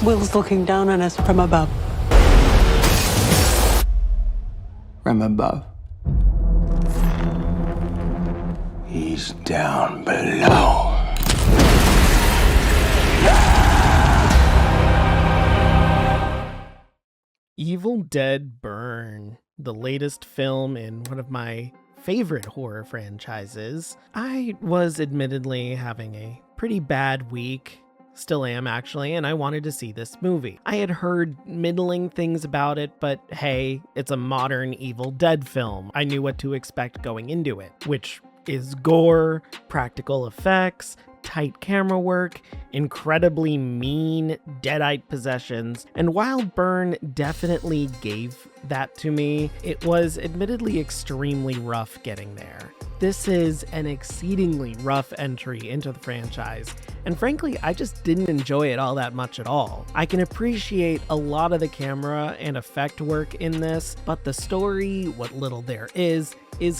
Will's looking down on us from above. From above. He's down below. Evil Dead Burn, the latest film in one of my favorite horror franchises. I was admittedly having a pretty bad week, still am actually, and I wanted to see this movie. I had heard middling things about it, but hey, it's a modern Evil Dead film. I knew what to expect going into it, which is gore, practical effects, tight camera work, incredibly mean deadite possessions, and while Burn definitely gave that to me, it was admittedly extremely rough getting there. This is an exceedingly rough entry into the franchise, and frankly, I just didn't enjoy it all that much at all. I can appreciate a lot of the camera and effect work in this, but the story, what little there is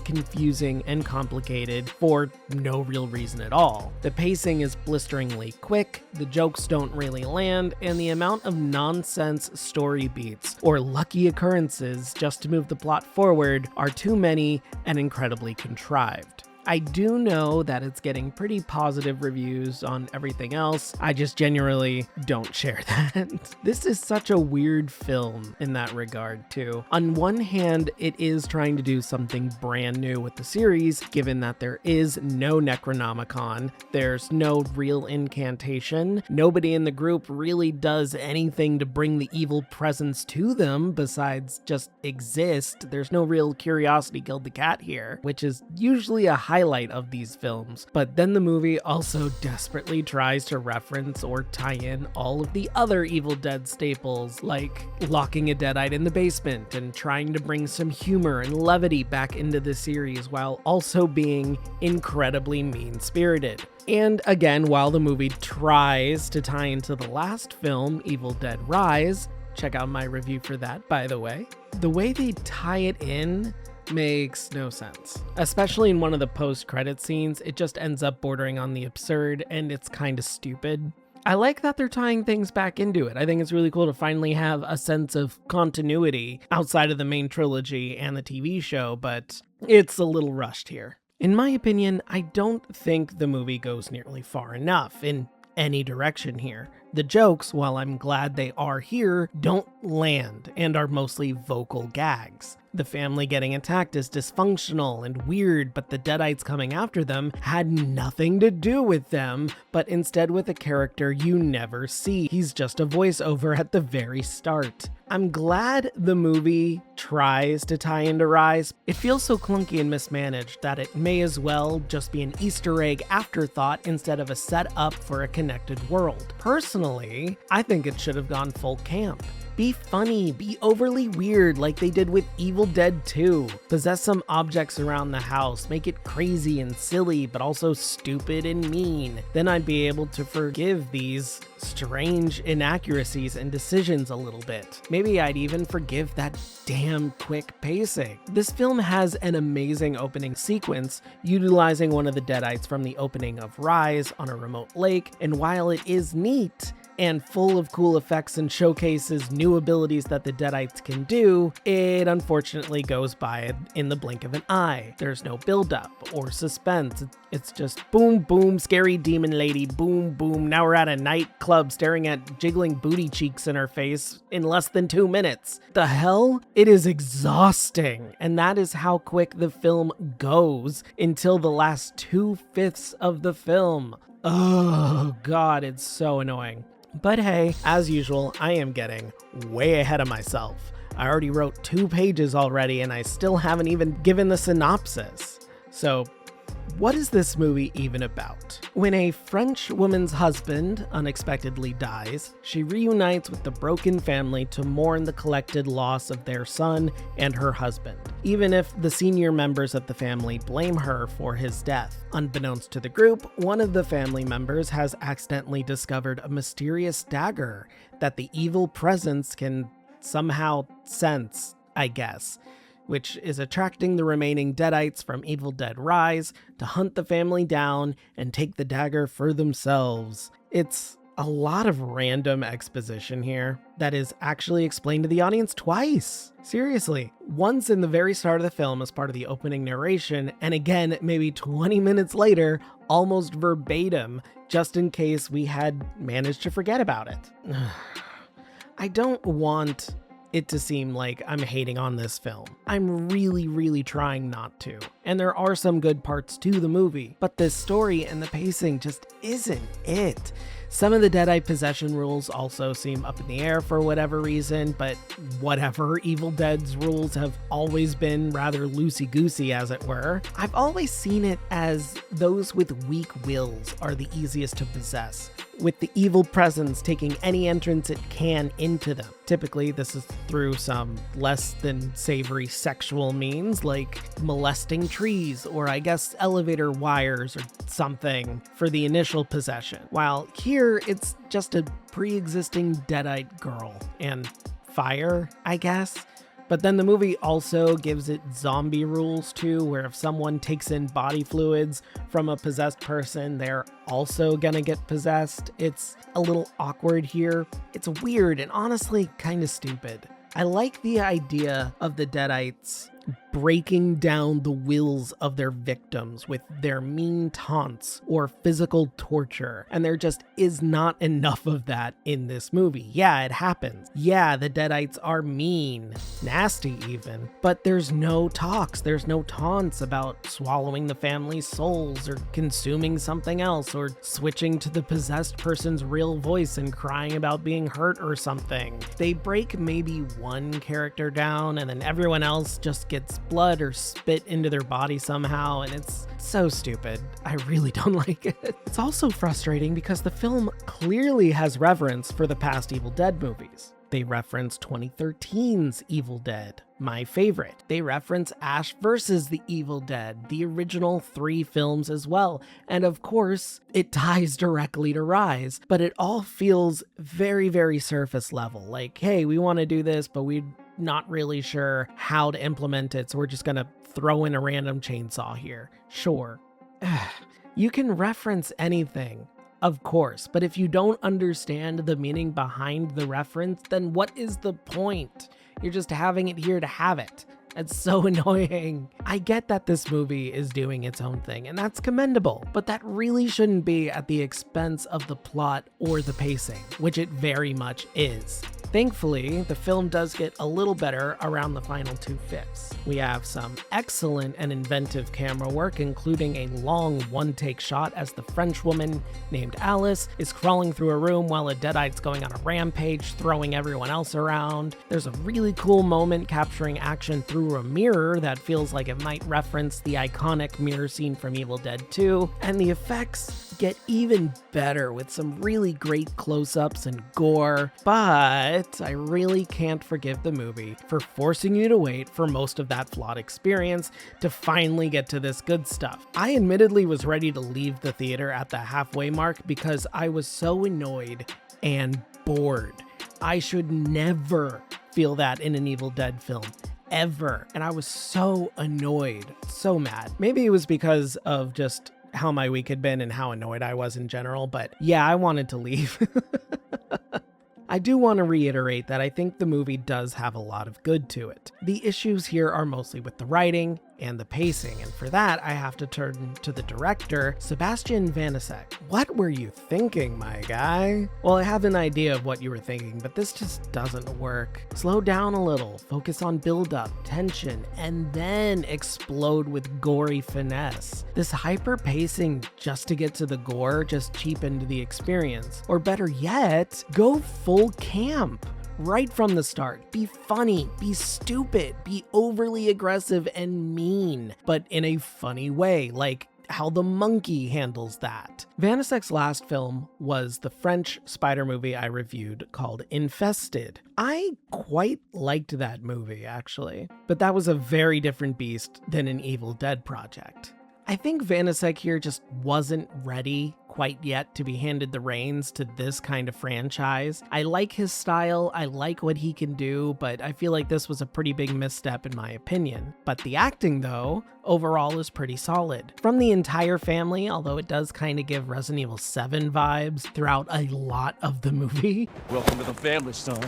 confusing and complicated for no real reason at all. The pacing is blisteringly quick, the jokes don't really land, and the amount of nonsense story beats or lucky occurrences just to move the plot forward are too many and incredibly contrived. I do know that it's getting pretty positive reviews on everything else. I just genuinely don't share that. This is such a weird film in that regard too. On one hand, it is trying to do something brand new with the series, given that there is no Necronomicon, there's no real incantation, nobody in the group really does anything to bring the evil presence to them besides just exist. There's no real curiosity killed the cat here, which is usually a highlight of these films, but then the movie also desperately tries to reference or tie in all of the other Evil Dead staples, like locking a deadite in the basement and trying to bring some humor and levity back into the series while also being incredibly mean-spirited. And again, while the movie tries to tie into the last film, Evil Dead Rise, check out my review for that, by the way they tie it in makes no sense. Especially in one of the post-credit scenes, it just ends up bordering on the absurd, and it's kind of stupid. I like that they're tying things back into it. I think it's really cool to finally have a sense of continuity outside of the main trilogy and the TV show, but it's a little rushed here. In my opinion, I don't think the movie goes nearly far enough in any direction here. The jokes, while I'm glad they are here, don't land and are mostly vocal gags. The family getting attacked is dysfunctional and weird, but the deadites coming after them had nothing to do with them, but instead with a character you never see. He's just a voiceover at the very start. I'm glad the movie tries to tie into Rise. It feels so clunky and mismanaged that it may as well just be an Easter egg afterthought instead of a setup for a connected world. Personally, I think it should have gone full camp. Be funny, be overly weird like they did with Evil Dead 2. Possess some objects around the house, make it crazy and silly, but also stupid and mean. Then I'd be able to forgive these strange inaccuracies and decisions a little bit. Maybe I'd even forgive that damn quick pacing. This film has an amazing opening sequence utilizing one of the deadites from the opening of Rise on a remote lake, and while it is neat and full of cool effects and showcases new abilities that the deadites can do, it unfortunately goes by in the blink of an eye. There's no build-up or suspense. It's just boom, boom, scary demon lady, boom, boom. Now we're at a nightclub staring at jiggling booty cheeks in our face in less than 2 minutes. The hell? It is exhausting. And that is how quick the film goes until the last 2/5 of the film. Oh God, it's so annoying. But hey, as usual, I am getting way ahead of myself. I already wrote 2 pages already and I still haven't even given the synopsis. So, what is this movie even about? When a French woman's husband unexpectedly dies, she reunites with the broken family to mourn the collected loss of their son and her husband, even if the senior members of the family blame her for his death. Unbeknownst to the group, one of the family members has accidentally discovered a mysterious dagger that the evil presence can somehow sense, I guess, which is attracting the remaining deadites from Evil Dead Rise to hunt the family down and take the dagger for themselves. It's A lot of random exposition here that is actually explained to the audience twice. Seriously, once in the very start of the film as part of the opening narration, and again maybe 20 minutes later, almost verbatim, just in case we had managed to forget about it. I don't want it to seem like I'm hating on this film. I'm really trying not to. And there are some good parts to the movie, but the story and the pacing just isn't it. Some of the Deadite possession rules also seem up in the air for whatever reason, but whatever, Evil Dead's rules have always been rather loosey-goosey, as it were. I've always seen it as those with weak wills are the easiest to possess, with the evil presence taking any entrance it can into them. Typically, this is through some less than savory sexual means, like molesting trees, or I guess elevator wires or something for the initial possession. While here, it's just a pre-existing Deadite girl and fire, I guess. But then the movie also gives it zombie rules too, where if someone takes in body fluids from a possessed person, they're also gonna get possessed. It's a little awkward here. It's weird and honestly kind of stupid. I like the idea of the Deadites breaking down the wills of their victims with their mean taunts or physical torture, and there just is not enough of that in this movie. Yeah, it happens. Yeah, the Deadites are mean, nasty even, but there's no talks, there's no taunts about swallowing the family's souls or consuming something else or switching to the possessed person's real voice and crying about being hurt or something. They break maybe one character down and then everyone else just gets blood or spit into their body somehow, and it's so stupid. I really don't like it. It's also frustrating because the film clearly has reverence for the past Evil Dead movies. They reference 2013's Evil Dead, my favorite. They reference Ash vs. the Evil Dead, the original 3 films as well. And of course, it ties directly to Rise, but it all feels very surface level. Like, hey, we want to do this, but we're not really sure how to implement it, so we're just gonna throw in a random chainsaw here. Sure. You can reference anything, of course, but if you don't understand the meaning behind the reference, then what is the point? You're just having it here to have it. It's so annoying. I get that this movie is doing its own thing, and that's commendable, but that really shouldn't be at the expense of the plot or the pacing, which it very much is. Thankfully, the film does get a little better around the final 2/5. We have some excellent and inventive camera work, including a long one-take shot as the French woman named Alice is crawling through a room while a Deadite's going on a rampage, throwing everyone else around. There's a really cool moment capturing action through a mirror that feels like it might reference the iconic mirror scene from Evil Dead 2, and the effects get even better with some really great close-ups and gore, but I really can't forgive the movie for forcing you to wait for most of that flawed experience to finally get to this good stuff. I admittedly was ready to leave the theater at the halfway mark because I was so annoyed and bored. I should never feel that in an Evil Dead film. Ever. And I was so annoyed, so mad. Maybe it was because of just how my week had been and how annoyed I was in general, but yeah, I wanted to leave. I do want to reiterate that I think the movie does have a lot of good to it. The issues here are mostly with the writing and the pacing, and for that I have to turn to the director, Sebastian Vanisek. What were you thinking, my guy? Well, I have an idea of what you were thinking, but this just doesn't work. Slow down a little, focus on build-up, tension, and then explode with gory finesse. This hyper pacing just to get to the gore just cheapened the experience. Or better yet, go full camp. Right from the start. Be funny, be stupid, be overly aggressive and mean, but in a funny way, like how the monkey handles that. Vanisek's last film was the French spider movie I reviewed called Infested. I quite liked that movie, actually, but that was a very different beast than an Evil Dead project. I think Vanasek here just wasn't ready quite yet to be handed the reins to this kind of franchise. I like his style, I like what he can do, but I feel like this was a pretty big misstep in my opinion. But the acting, though, overall is pretty solid. From the entire family, although it does kind of give Resident Evil 7 vibes throughout a lot of the movie. Welcome to the family, son.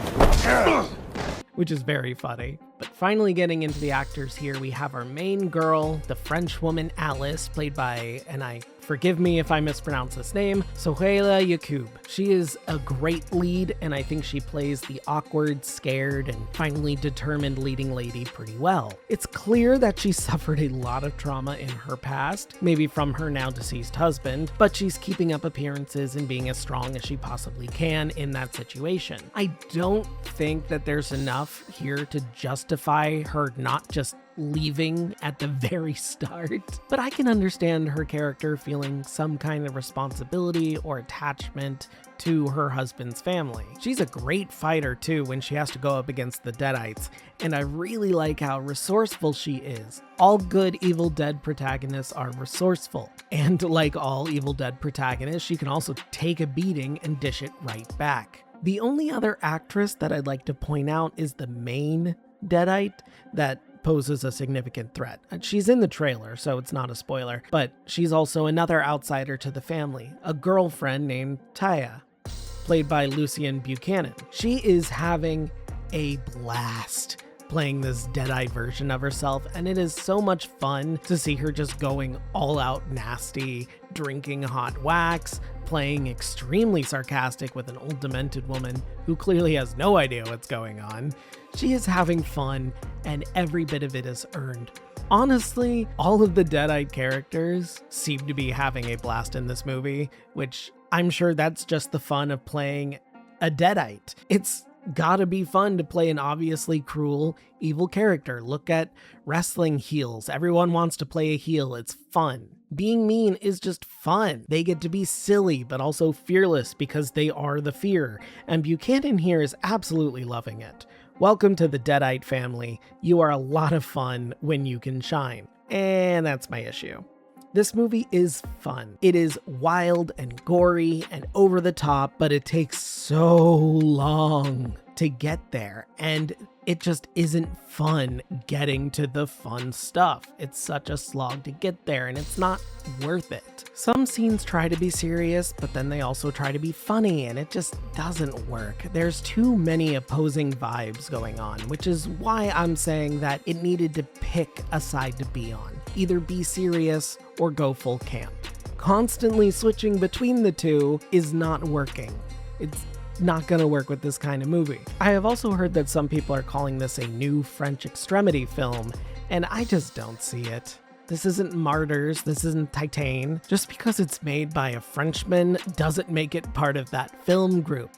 Which is very funny. But finally getting into the actors here, we have our main girl, the French woman Alice, played by, and forgive me if I mispronounce this name, Sohaila Yacoub. She is a great lead, and I think she plays the awkward, scared, and finally determined leading lady pretty well. It's clear that she suffered a lot of trauma in her past, maybe from her now deceased husband, but she's keeping up appearances and being as strong as she possibly can in that situation. I don't think that there's enough here to justify her not just leaving at the very start, but I can understand her character feeling some kind of responsibility or attachment to her husband's family. She's a great fighter too when she has to go up against the deadites, and I really like how resourceful she is. All good Evil Dead protagonists are resourceful, and like all Evil Dead protagonists, she can also take a beating and dish it right back. The only other actress that I'd like to point out is the main deadite that poses a significant threat. She's in the trailer, so it's not a spoiler, but she's also another outsider to the family, a girlfriend named Taya, played by Lucian Buchanan. She is having a blast playing this deadite version of herself, and it is so much fun to see her just going all out nasty, drinking hot wax, playing extremely sarcastic with an old demented woman who clearly has no idea what's going on. She is having fun, and every bit of it is earned. Honestly, all of the deadite characters seem to be having a blast in this movie, which I'm sure that's just the fun of playing a deadite. It's gotta be fun to play an obviously cruel, evil character. Look at wrestling heels. Everyone wants to play a heel. It's fun. Being mean is just fun. They get to be silly, but also fearless because they are the fear. And Buchanan here is absolutely loving it. Welcome to the deadite family. You are a lot of fun when you can shine. And that's my issue. This movie is fun. It is wild and gory and over the top, but it takes so long to get there, and it just isn't fun getting to the fun stuff. It's such a slog to get there, and it's not worth it. Some scenes try to be serious, but then they also try to be funny, and it just doesn't work. There's too many opposing vibes going on, which is why I'm saying that it needed to pick a side to be on. Either be serious or go full camp. Constantly switching between the two is not working. It's not gonna work with this kind of movie. I have also heard that some people are calling this a new French extremity film, and I just don't see it. This isn't Martyrs, this isn't Titan. Just because it's made by a Frenchman doesn't make it part of that film group.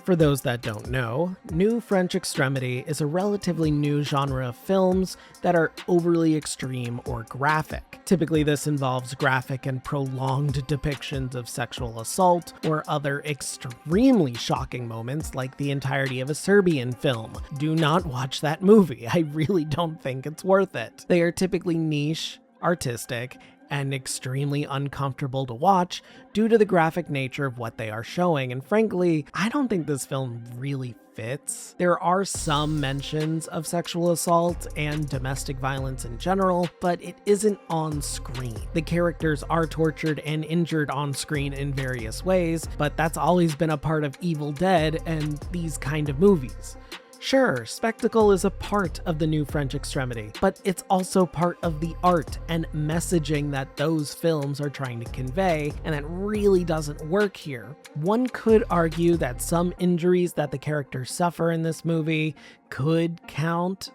For those that don't know, New French Extremity is a relatively new genre of films that are overly extreme or graphic. Typically, this involves graphic and prolonged depictions of sexual assault or other extremely shocking moments like the entirety of a Serbian film. Do not watch that movie. I really don't think it's worth it. They are typically niche, artistic, and extremely uncomfortable to watch due to the graphic nature of what they are showing, and frankly, I don't think this film really fits. There are some mentions of sexual assault and domestic violence in general, but it isn't on screen. The characters are tortured and injured on screen in various ways, but that's always been a part of Evil Dead and these kind of movies. Sure, spectacle is a part of the New French Extremity, but it's also part of the art and messaging that those films are trying to convey, and that really doesn't work here. One could argue that some injuries that the characters suffer in this movie could count,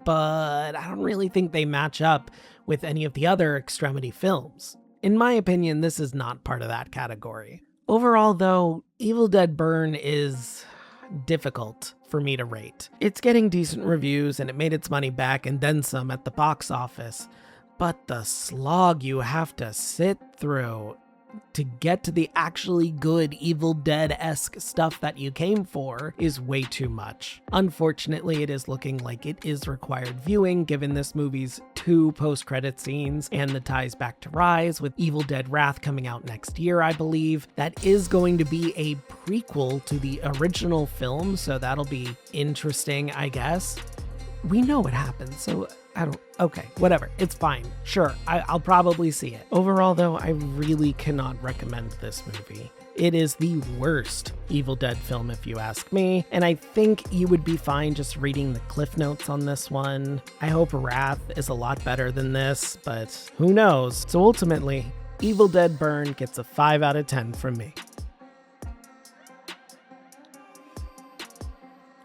but I don't really think they match up with any of the other Extremity films. In my opinion, this is not part of that category. Overall, though, Evil Dead Burn is difficult for me to rate. It's getting decent reviews and it made its money back and then some at the box office, but the slog you have to sit through to get to the actually good Evil Dead-esque stuff that you came for is way too much. Unfortunately, it is looking like it is required viewing given this movie's 2 post-credit scenes and the ties back to Rise, with Evil Dead Wrath coming out next year, I believe. That is going to be a prequel to the original film, so that'll be interesting, I guess. We know what happens, so okay, whatever, it's fine. Sure, I'll probably see it. Overall though, I really cannot recommend this movie. It is the worst Evil Dead film if you ask me, and I think you would be fine just reading the cliff notes on this one. I hope Wrath is a lot better than this, but who knows? So ultimately, Evil Dead Burn gets a 5 out of 10 from me.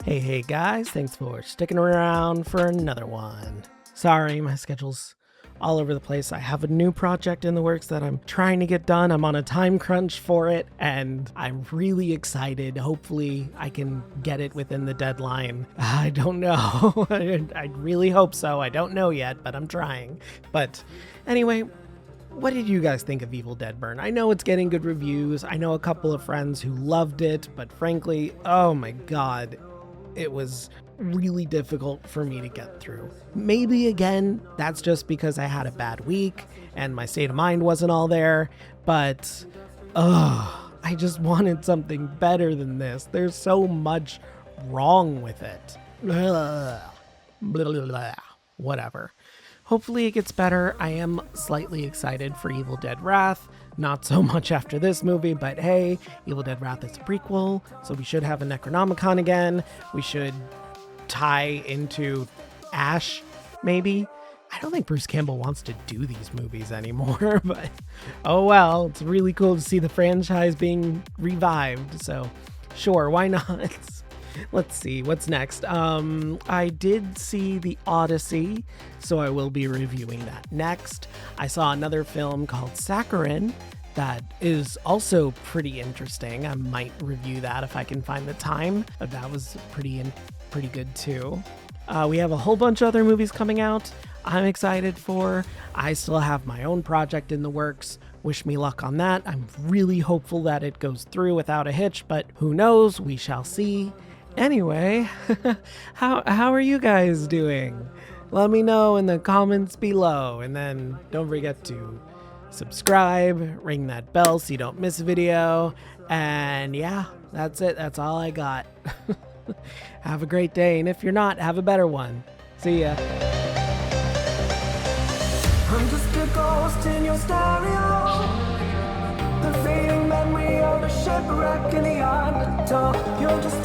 Hey guys, thanks for sticking around for another one. Sorry, my schedule's all over the place. I have a new project in the works that I'm trying to get done. I'm on a time crunch for it, and I'm really excited. Hopefully, I can get it within the deadline. I don't know. I really hope so. I don't know yet, but I'm trying. But anyway, what did you guys think of Evil Dead Burn? I know it's getting good reviews. I know a couple of friends who loved it, but frankly, oh my god, it was really difficult for me to get through. Maybe again, that's just because I had a bad week and my state of mind wasn't all there, but I just wanted something better than this. There's so much wrong with it. Blah, blah, blah, blah. Whatever. Hopefully it gets better. I am slightly excited for Evil Dead Wrath. Not so much after this movie, but hey, Evil Dead Wrath is a prequel, so we should have a Necronomicon again. We should tie into Ash, maybe. I don't think Bruce Campbell wants to do these movies anymore, but oh well, it's really cool to see the franchise being revived, so sure, why not? Let's see, what's next? I did see The Odyssey, so I will be reviewing that next. I saw another film called Saccharin that is also pretty interesting. I might review that if I can find the time. But that was pretty good too. We have a whole bunch of other movies coming out I'm excited for. I still have my own project in the works. Wish me luck on that. I'm really hopeful that it goes through without a hitch, but who knows? We shall see. Anyway, how are you guys doing? Let me know in the comments below, and then don't forget to subscribe, ring that bell so you don't miss a video, and yeah, that's it. That's all I got. Have a great day, and if you're not, have a better one. See ya. I'm just a ghost in your stereo, the fading memory of a shipwreck in the undertow. You're just